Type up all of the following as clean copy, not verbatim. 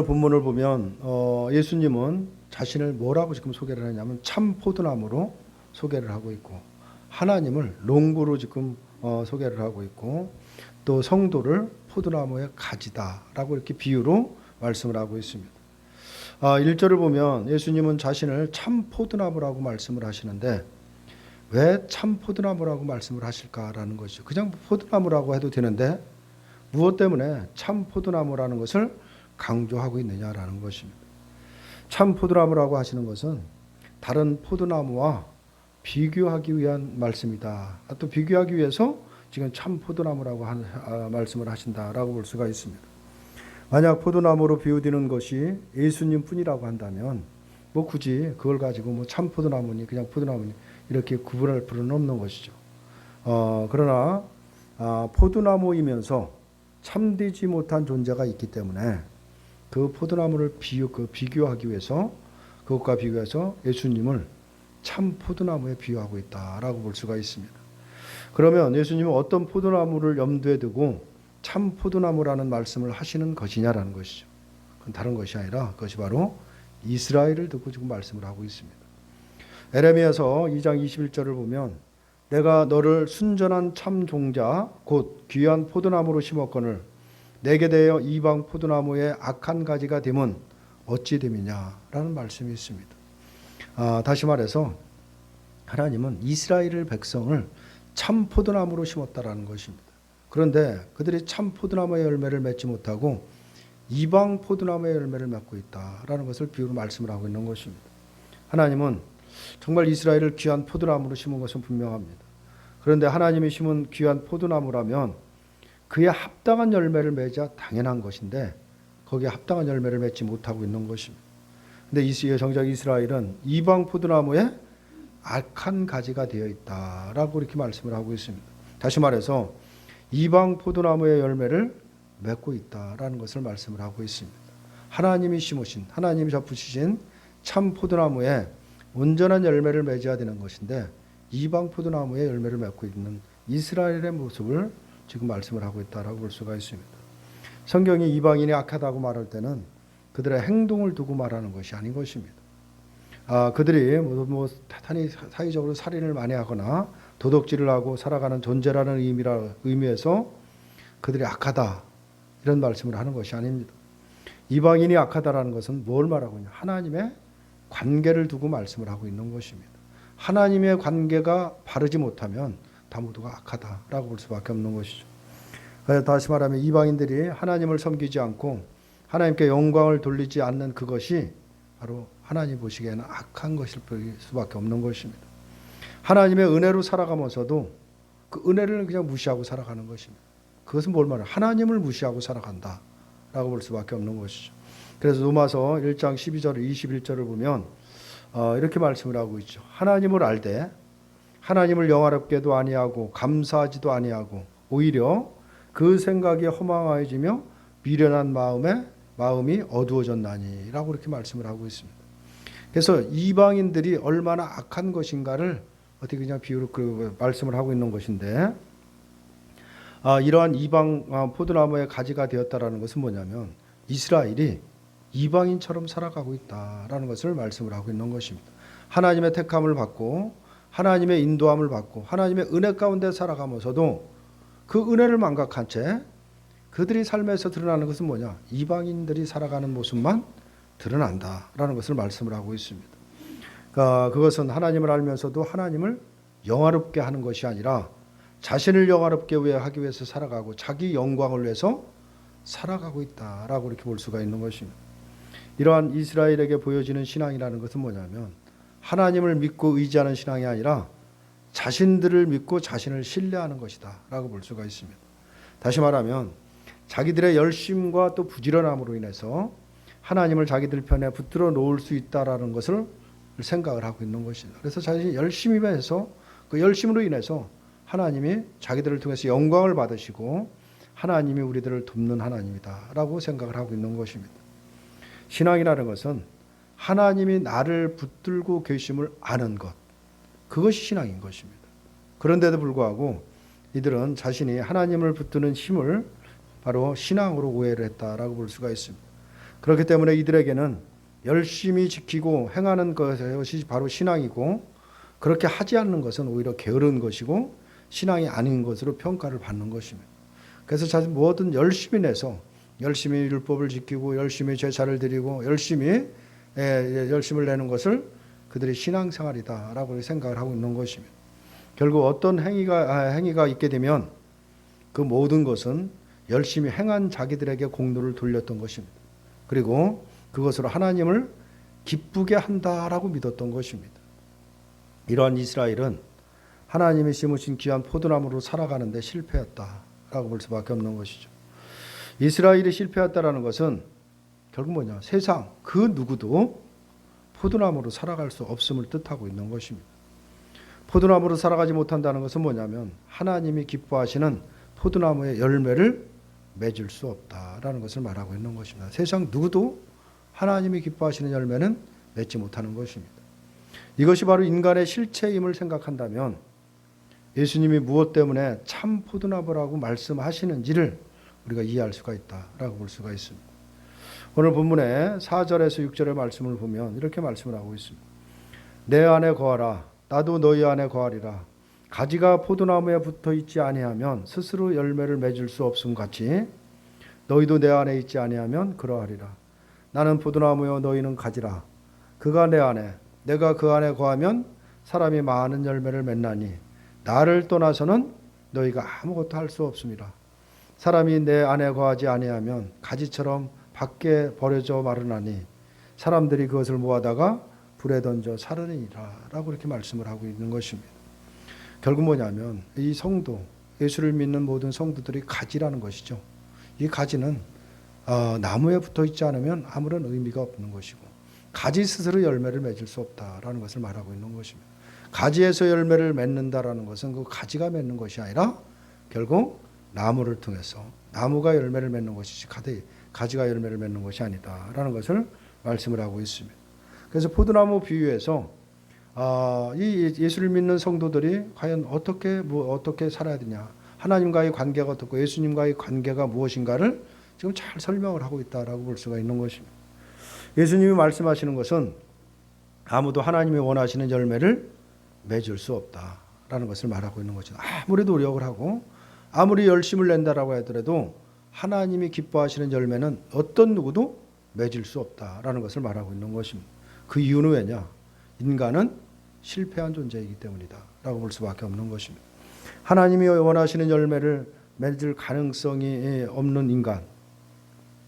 본문을 보면 예수님은 자신을 뭐라고 지금 소개를 하냐면 참 포도나무로 소개를 하고 있고, 하나님을 농부로 지금 소개를 하고 있고, 또 성도를 포도나무의 가지다라고 이렇게 비유로 말씀을 하고 있습니다. 1절을 보면 예수님은 자신을 참 포도나무라고 말씀을 하시는데, 왜 참 포도나무라고 말씀을 하실까라는 것이죠. 그냥 포도나무라고 해도 되는데 무엇 때문에 참 포도나무라는 것을 강조하고 있느냐라는 것입니다. 참 포도나무라고 하시는 것은 다른 포도나무와 비교하기 위한 말씀이다. 또 비교하기 위해서 지금 참 포도나무라고 말씀을 하신다라고 볼 수가 있습니다. 만약 포도나무로 비유되는 것이 예수님 뿐이라고 한다면 뭐 굳이 그걸 가지고 뭐 참 포도나무니 그냥 포도나무니 이렇게 구분할 필요는 없는 것이죠. 그러나 포도나무이면서 참되지 못한 존재가 있기 때문에 그 포도나무를 비교하기 위해서, 그것과 비교해서 예수님을 참 포도나무에 비유하고 있다라고 볼 수가 있습니다. 그러면 예수님은 어떤 포도나무를 염두에 두고 참 포도나무라는 말씀을 하시는 것이냐라는 것이죠. 그건 다른 것이 아니라 그것이 바로 이스라엘을 두고 지금 말씀을 하고 있습니다. 에레미야서 2장 21절을 보면 내가 너를 순전한 참 종자 곧 귀한 포도나무로 심었거늘 내게 대하여 이방 포도나무의 악한 가지가 됨은 어찌 됨이냐라는 말씀이 있습니다. 다시 말해서 하나님은 이스라엘 백성을 참 포도나무로 심었다라는 것입니다. 그런데 그들이 참 포도나무의 열매를 맺지 못하고 이방 포도나무의 열매를 맺고 있다라는 것을 비유로 말씀을 하고 있는 것입니다. 하나님은 정말 이스라엘을 귀한 포도나무로 심은 것은 분명합니다. 그런데 하나님이 심은 귀한 포도나무라면 그에 합당한 열매를 맺어야 당연한 것인데 거기에 합당한 열매를 맺지 못하고 있는 것입니다. 그런데 정작 이스라엘은 이방 포도나무에 악한 가지가 되어 있다라고 이렇게 말씀을 하고 있습니다. 다시 말해서 이방 포도나무의 열매를 맺고 있다라는 것을 말씀을 하고 있습니다. 하나님이 심으신, 하나님이 접으신 참 포도나무에 온전한 열매를 맺어야 되는 것인데 이방 포도나무의 열매를 맺고 있는 이스라엘의 모습을 지금 말씀을 하고 있다라고 볼 수가 있습니다. 성경이 이방인이 악하다고 말할 때는 그들의 행동을 두고 말하는 것이 아닌 것입니다. 그들이 대단히 사회적으로 살인을 많이 하거나 도덕질을 하고 살아가는 존재라는 의미에서 그들이 악하다 이런 말씀을 하는 것이 아닙니다. 이방인이 악하다라는 것은 뭘 말하고 있냐? 하나님의 관계를 두고 말씀을 하고 있는 것입니다. 하나님의 관계가 바르지 못하면 다 모두가 악하다라고 볼 수밖에 없는 것이죠. 다시 말하면 이방인들이 하나님을 섬기지 않고 하나님께 영광을 돌리지 않는 그것이 바로 하나님 보시기에는 악한 것일 수밖에 없는 것입니다. 하나님의 은혜로 살아가면서도 그 은혜를 그냥 무시하고 살아가는 것입니다. 그것은 뭘 말해요? 하나님을 무시하고 살아간다라고 볼 수밖에 없는 것이죠. 그래서 로마서 1장 12절 21절을 보면 이렇게 말씀을 하고 있죠. 하나님을 알되 하나님을 영화롭게도 아니하고 감사하지도 아니하고 오히려 그 생각이 허망해지며 미련한 마음이 어두워졌나니라고 이렇게 말씀을 하고 있습니다. 그래서 이방인들이 얼마나 악한 것인가를 어떻게 그냥 비유로 말씀을 하고 있는 것인데, 이러한 이방 포도나무의 가지가 되었다라는 것은 뭐냐면 이스라엘이 이방인처럼 살아가고 있다라는 것을 말씀을 하고 있는 것입니다. 하나님의 택함을 받고 하나님의 인도함을 받고 하나님의 은혜 가운데 살아가면서도 그 은혜를 망각한 채 그들이 삶에서 드러나는 것은 뭐냐? 이방인들이 살아가는 모습만 드러난다라는 것을 말씀을 하고 있습니다. 그것은 하나님을 알면서도 하나님을 영화롭게 하는 것이 아니라 자신을 영화롭게 하기 위해서 살아가고 자기 영광을 위해서 살아가고 있다라고 이렇게 볼 수가 있는 것입니다. 이러한 이스라엘에게 보여지는 신앙이라는 것은 뭐냐면 하나님을 믿고 의지하는 신앙이 아니라 자신들을 믿고 자신을 신뢰하는 것이다 라고 볼 수가 있습니다. 다시 말하면 자기들의 열심과 또 부지런함으로 인해서 하나님을 자기들 편에 붙들어 놓을 수 있다라는 것을 생각을 하고 있는 것이다. 그래서 자신이 열심히 해서 그 열심으로 인해서 하나님이 자기들을 통해서 영광을 받으시고 하나님이 우리들을 돕는 하나님이다 라고 생각을 하고 있는 것입니다. 신앙이라는 것은 하나님이 나를 붙들고 계심을 아는 것, 그것이 신앙인 것입니다. 그런데도 불구하고 이들은 자신이 하나님을 붙드는 힘을 바로 신앙으로 오해를 했다라고 볼 수가 있습니다. 그렇기 때문에 이들에게는 열심히 지키고 행하는 것이 바로 신앙이고, 그렇게 하지 않는 것은 오히려 게으른 것이고 신앙이 아닌 것으로 평가를 받는 것입니다. 그래서 자칫 뭐든 열심히 내서 열심히 율법을 지키고 열심히 제사를 드리고 열심을 내는 것을 그들의 신앙생활이다라고 생각을 하고 있는 것입니다. 결국 어떤 행위가 있게 되면 그 모든 것은 열심히 행한 자기들에게 공로를 돌렸던 것입니다. 그리고 그것으로 하나님을 기쁘게 한다라고 믿었던 것입니다. 이러한 이스라엘은 하나님이 심으신 귀한 포도나무로 살아가는데 실패했다라고 볼 수밖에 없는 것이죠. 이스라엘이 실패했다라는 것은 결국 뭐냐? 세상 그 누구도 포도나무로 살아갈 수 없음을 뜻하고 있는 것입니다. 포도나무로 살아가지 못한다는 것은 뭐냐면 하나님이 기뻐하시는 포도나무의 열매를 맺을 수 없다라는 것을 말하고 있는 것입니다. 세상 누구도 하나님이 기뻐하시는 열매는 맺지 못하는 것입니다. 이것이 바로 인간의 실체임을 생각한다면 예수님이 무엇 때문에 참 포도나무라고 말씀하시는지를 우리가 이해할 수가 있다라고 볼 수가 있습니다. 오늘 본문의 4절에서 6절의 말씀을 보면 이렇게 말씀을 하고 있습니다. 내 안에 거하라. 나도 너희 안에 거하리라. 가지가 포도나무에 붙어 있지 아니하면 스스로 열매를 맺을 수 없음 같이 너희도 내 안에 있지 아니하면 그러하리라. 나는 포도나무요 너희는 가지라. 그가 내 안에 내가 그 안에 거하면 사람이 많은 열매를 맺나니 나를 떠나서는 너희가 아무것도 할 수 없습니다. 사람이 내 안에 거하지 아니하면 가지처럼 밖에 버려져 마르나니 사람들이 그것을 모아다가 불에 던져 사르니라 라고 이렇게 말씀을 하고 있는 것입니다. 결국 뭐냐면 이 성도, 예수를 믿는 모든 성도들이 가지라는 것이죠. 이 가지는 나무에 붙어 있지 않으면 아무런 의미가 없는 것이고 가지 스스로 열매를 맺을 수 없다라는 것을 말하고 있는 것입니다. 가지에서 열매를 맺는다라는 것은 그 가지가 맺는 것이 아니라 결국 나무를 통해서 나무가 열매를 맺는 것이지 가지가 열매를 맺는 것이 아니다라는 것을 말씀을 하고 있습니다. 그래서 포도나무 비유에서 이 예수를 믿는 성도들이 과연 어떻게 살아야 되냐, 하나님과의 관계가 어떻고 예수님과의 관계가 무엇인가를 지금 잘 설명을 하고 있다라고 볼 수가 있는 것입니다. 예수님이 말씀하시는 것은 아무도 하나님이 원하시는 열매를 맺을 수 없다라는 것을 말하고 있는 거죠. 아무리 노력을 하고 아무리 열심을 낸다라고 하더라도 하나님이 기뻐하시는 열매는 어떤 누구도 맺을 수 없다라는 것을 말하고 있는 것입니다. 그 이유는 왜냐? 인간은 실패한 존재이기 때문이다 라고 볼 수밖에 없는 것입니다. 하나님이 원하시는 열매를 맺을 가능성이 없는 인간,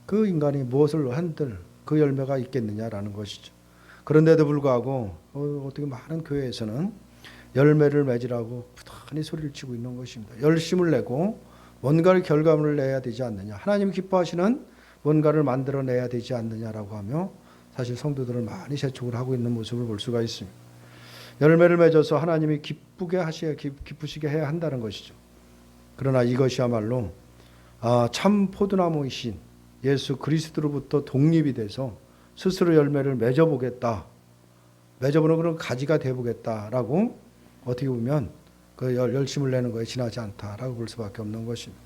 그 인간이 무엇을 한들 그 열매가 있겠느냐라는 것이죠. 그런데도 불구하고 어떻게 많은 교회에서는 열매를 맺으라고 부단히 소리를 치고 있는 것입니다. 열심을 내고 뭔가를 결과물을 내야 되지 않느냐, 하나님 기뻐하시는 뭔가를 만들어내야 되지 않느냐라고 하며 사실 성도들을 많이 재촉을 하고 있는 모습을 볼 수가 있습니다. 열매를 맺어서 하나님이 기쁘시게 해야 한다는 것이죠. 그러나 이것이야말로 참 포도나무이신 예수 그리스도로부터 독립이 돼서 스스로 열매를 맺어보겠다, 맺어보는 그런 가지가 되어보겠다라고 어떻게 보면 그 열심을 내는 것에 지나지 않다라고 볼 수밖에 없는 것입니다.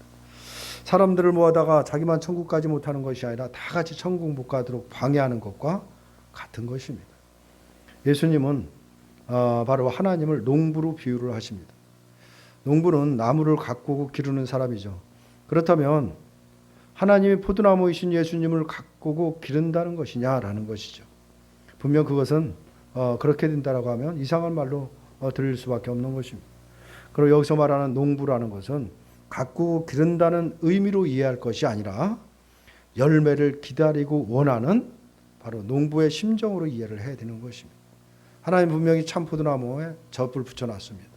사람들을 모아다가 자기만 천국 가지 못하는 것이 아니라 다 같이 천국 못 가도록 방해하는 것과 같은 것입니다. 예수님은 바로 하나님을 농부로 비유를 하십니다. 농부는 나무를 가꾸고 기르는 사람이죠. 그렇다면 하나님이 포도나무이신 예수님을 가꾸고 기른다는 것이냐라는 것이죠. 분명 그것은 그렇게 된다라고 하면 이상한 말로 들릴 수밖에 없는 것입니다. 그리고 여기서 말하는 농부라는 것은 가꾸고 기른다는 의미로 이해할 것이 아니라 열매를 기다리고 원하는 바로 농부의 심정으로 이해를 해야 되는 것입니다. 하나님 분명히 참 포도나무에 젖을 붙여놨습니다.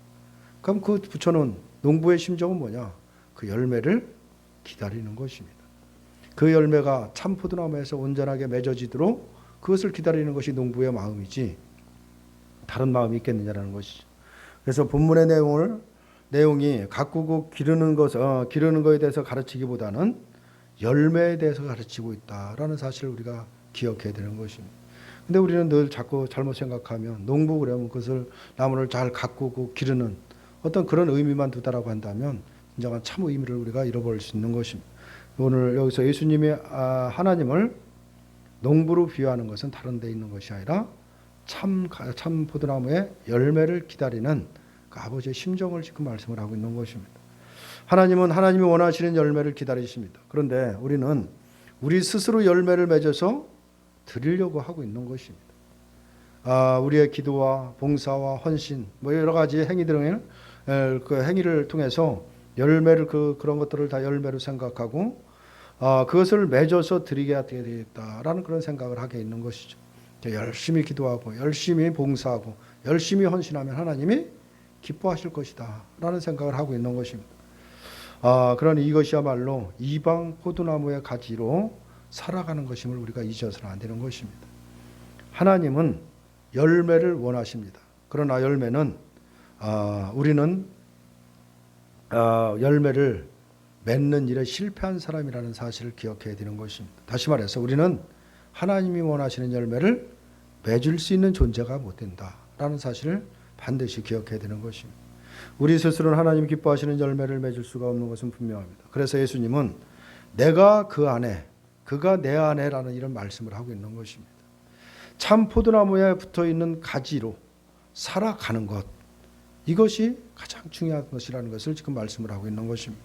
그럼 그 붙여놓은 농부의 심정은 뭐냐? 그 열매를 기다리는 것입니다. 그 열매가 참 포도나무에서 온전하게 맺어지도록 그것을 기다리는 것이 농부의 마음이지 다른 마음이 있겠느냐라는 것이죠. 그래서 본문의 내용이 가꾸고 기르는 거에 대해서 가르치기보다는 열매에 대해서 가르치고 있다라는 사실을 우리가 기억해야 되는 것입니다. 근데 우리는 늘 자꾸 잘못 생각하면 농부 그러면 그것을 나무를 잘 가꾸고 기르는 어떤 그런 의미만 두다라고 한다면 진정한 참 의미를 우리가 잃어버릴 수 있는 것입니다. 오늘 여기서 예수님이 하나님을 농부로 비유하는 것은 다른 데 있는 것이 아니라 참 포도나무의 열매를 기다리는 그 아버지의 심정을 지금 말씀을 하고 있는 것입니다. 하나님은 하나님이 원하시는 열매를 기다리십니다. 그런데 우리는 우리 스스로 열매를 맺어서 드리려고 하고 있는 것입니다. 우리의 기도와 봉사와 헌신, 여러 가지 행위들을 그 행위를 통해서 열매를 그런 것들을 다 열매로 생각하고 그것을 맺어서 드리게 되겠다라는 그런 생각을 하게 있는 것이죠. 열심히 기도하고 열심히 봉사하고 열심히 헌신하면 하나님이 기뻐하실 것이다라는 생각을 하고 있는 것입니다. 그러니 이것이야말로 이방 포도나무의 가지로 살아가는 것임을 우리가 잊어서는 안 되는 것입니다. 하나님은 열매를 원하십니다. 그러나 열매는 우리는 열매를 맺는 일에 실패한 사람이라는 사실을 기억해야 되는 것입니다. 다시 말해서 우리는 하나님이 원하시는 열매를 맺을 수 있는 존재가 못 된다라는 사실을 반드시 기억해야 되는 것입니다. 우리 스스로는 하나님 기뻐하시는 열매를 맺을 수가 없는 것은 분명합니다. 그래서 예수님은 내가 그 안에, 그가 내 안에라는 이런 말씀을 하고 있는 것입니다. 참 포도나무에 붙어있는 가지로 살아가는 것, 이것이 가장 중요한 것이라는 것을 지금 말씀을 하고 있는 것입니다.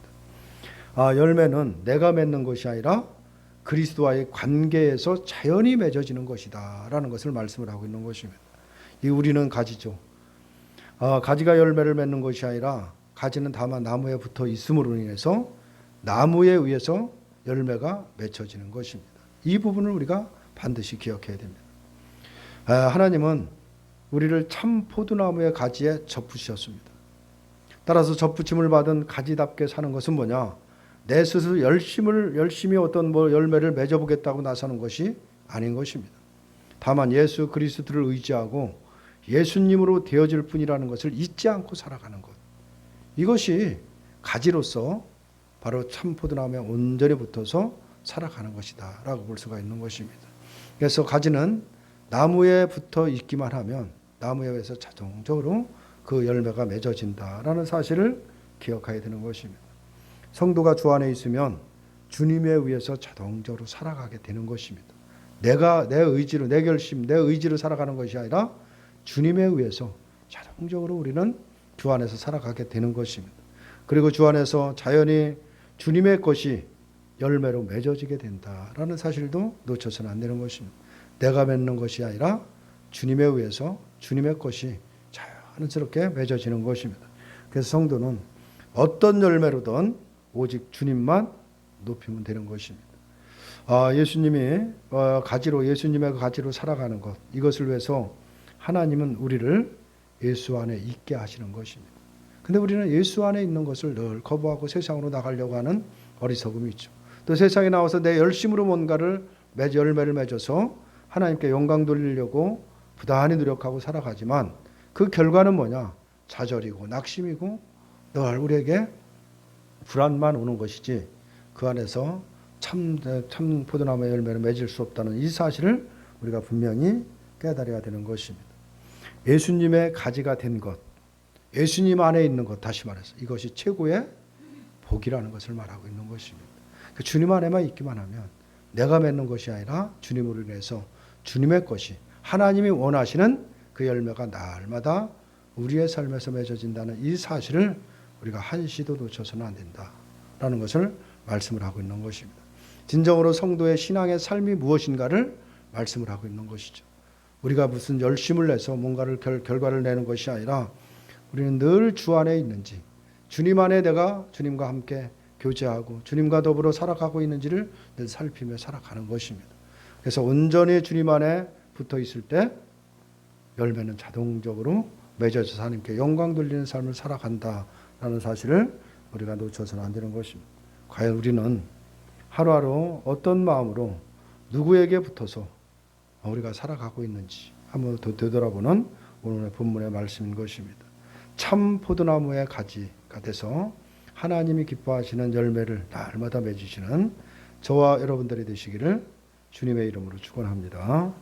열매는 내가 맺는 것이 아니라 그리스도와의 관계에서 자연히 맺어지는 것이다 라는 것을 말씀을 하고 있는 것입니다. 우리는 가지죠. 가지가 열매를 맺는 것이 아니라 가지는 다만 나무에 붙어 있음으로 인해서 나무에 의해서 열매가 맺혀지는 것입니다. 이 부분을 우리가 반드시 기억해야 됩니다. 하나님은 우리를 참 포도나무의 가지에 접으셨습니다. 따라서 접붙임을 받은 가지답게 사는 것은 뭐냐? 내 스스로 열심히 어떤 열매를 맺어보겠다고 나서는 것이 아닌 것입니다. 다만 예수 그리스도를 의지하고 예수님으로 되어질 뿐이라는 것을 잊지 않고 살아가는 것, 이것이 가지로서 바로 참 포도나무에 온전히 붙어서 살아가는 것이다 라고 볼 수가 있는 것입니다. 그래서 가지는 나무에 붙어 있기만 하면 나무에 의해서 자동적으로 그 열매가 맺어진다라는 사실을 기억해야 되는 것입니다. 성도가 주 안에 있으면 주님에 의해서 자동적으로 살아가게 되는 것입니다. 내가 내 의지로, 내 결심, 내 의지로 살아가는 것이 아니라 주님에 의해서 자동적으로 우리는 주 안에서 살아가게 되는 것입니다. 그리고 주 안에서 자연히 주님의 것이 열매로 맺어지게 된다라는 사실도 놓쳐서는 안 되는 것입니다. 내가 맺는 것이 아니라 주님에 의해서 주님의 것이 자연스럽게 맺어지는 것입니다. 그래서 성도는 어떤 열매로든 오직 주님만 높이면 되는 것입니다. 예수님이 예수님의 가지로 살아가는 것, 이것을 위해서 하나님은 우리를 예수 안에 있게 하시는 것입니다. 근데 우리는 예수 안에 있는 것을 늘 거부하고 세상으로 나가려고 하는 어리석음이 있죠. 또 세상에 나와서 내 열심으로 뭔가를 열매를 맺어서 하나님께 영광 돌리려고 부단히 노력하고 살아가지만 그 결과는 뭐냐? 좌절이고 낙심이고 늘 우리에게 불안만 오는 것이지 그 안에서 참 포도나무의 열매를 맺을 수 없다는 이 사실을 우리가 분명히 깨달아야 되는 것입니다. 예수님의 가지가 된 것, 예수님 안에 있는 것, 다시 말해서 이것이 최고의 복이라는 것을 말하고 있는 것입니다. 주님 안에만 있기만 하면 내가 맺는 것이 아니라 주님으로 인해서 주님의 것이 하나님이 원하시는 그 열매가 날마다 우리의 삶에서 맺어진다는 이 사실을 우리가 한시도 놓쳐서는 안 된다라는 것을 말씀을 하고 있는 것입니다. 진정으로 성도의 신앙의 삶이 무엇인가를 말씀을 하고 있는 것이죠. 우리가 무슨 열심을 내서 뭔가를 결과를 내는 것이 아니라 우리는 늘 주 안에 있는지, 주님 안에 내가 주님과 함께 교제하고 주님과 더불어 살아가고 있는지를 늘 살피며 살아가는 것입니다. 그래서 온전히 주님 안에 붙어 있을 때 열매는 자동적으로 맺어져서 하나님께 영광 돌리는 삶을 살아간다라는 사실을 우리가 놓쳐서는 안 되는 것입니다. 과연 우리는 하루하루 어떤 마음으로 누구에게 붙어서 우리가 살아가고 있는지 한번 더 되돌아보는 오늘의 본문의 말씀인 것입니다. 참 포도나무의 가지가 돼서 하나님이 기뻐하시는 열매를 날마다 맺으시는 저와 여러분들이 되시기를 주님의 이름으로 축원합니다.